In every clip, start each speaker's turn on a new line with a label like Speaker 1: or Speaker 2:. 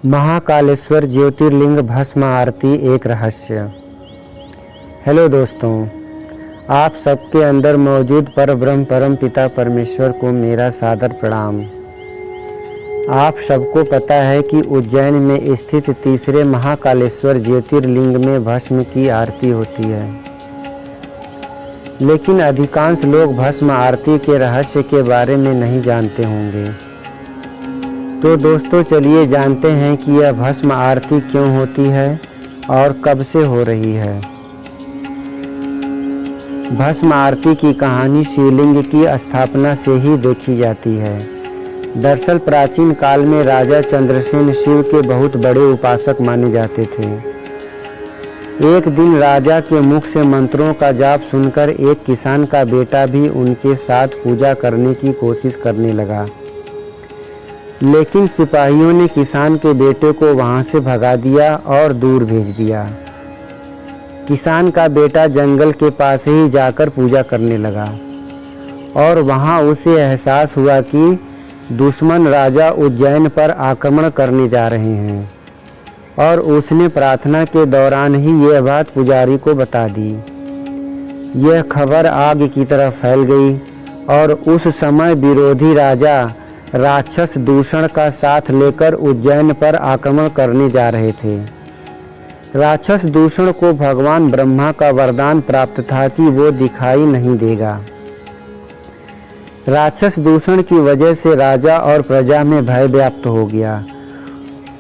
Speaker 1: महाकालेश्वर ज्योतिर्लिंग भस्म आरती एक रहस्य। हेलो दोस्तों, आप सबके अंदर मौजूद परब्रह्म परम पिता परमेश्वर को मेरा सादर प्रणाम। आप सबको पता है कि उज्जैन में स्थित तीसरे महाकालेश्वर ज्योतिर्लिंग में भस्म की आरती होती है, लेकिन अधिकांश लोग भस्म आरती के रहस्य के बारे में नहीं जानते होंगे। तो दोस्तों चलिए जानते हैं कि यह भस्म आरती क्यों होती है और कब से हो रही है। भस्म आरती की कहानी शिवलिंग की स्थापना से ही देखी जाती है। दरअसल प्राचीन काल में राजा चंद्रसेन शिव के बहुत बड़े उपासक माने जाते थे। एक दिन राजा के मुख से मंत्रों का जाप सुनकर एक किसान का बेटा भी उनके साथ पूजा करने की कोशिश करने लगा, लेकिन सिपाहियों ने किसान के बेटे को वहां से भगा दिया और दूर भेज दिया। किसान का बेटा जंगल के पास ही जाकर पूजा करने लगा और वहां उसे एहसास हुआ कि दुश्मन राजा उज्जैन पर आक्रमण करने जा रहे हैं, और उसने प्रार्थना के दौरान ही यह बात पुजारी को बता दी। यह खबर आग की तरह फैल गई और उस समय विरोधी राजा राक्षस दूषण का साथ लेकर उज्जैन पर आक्रमण करने जा रहे थे। राक्षस दूषण को भगवान ब्रह्मा का वरदान प्राप्त था कि वो दिखाई नहीं देगा। राक्षस दूषण की वजह से राजा और प्रजा में भय व्याप्त हो गया।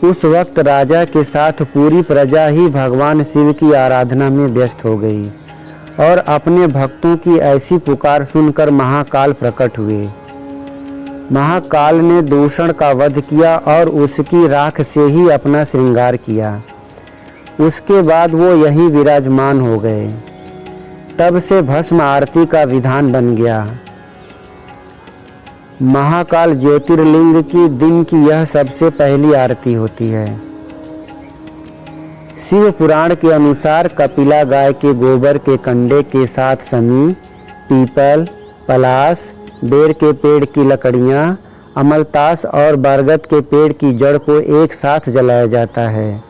Speaker 1: उस वक्त राजा के साथ पूरी प्रजा ही भगवान शिव की आराधना में व्यस्त हो गई और अपने भक्तों की ऐसी पुकार सुनकर महाकाल प्रकट हुए। महाकाल ने दूषण का वध किया और उसकी राख से ही अपना श्रृंगार किया। उसके बाद वो यहीं विराजमान हो गए। तब से भस्म आरती का विधान बन गया। महाकाल ज्योतिर्लिंग की दिन की यह सबसे पहली आरती होती है। शिव पुराण के अनुसार कपिला गाय के गोबर के कंडे के साथ समी, पीपल, पलाश, बेर के पेड़ की लकड़ियाँ, अमलतास और बरगद के पेड़ की जड़ को एक साथ जलाया जाता है।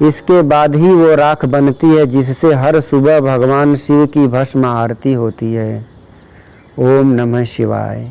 Speaker 1: इसके बाद ही वो राख बनती है जिससे हर सुबह भगवान शिव की भस्म आरती होती है। ओम नमः शिवाय।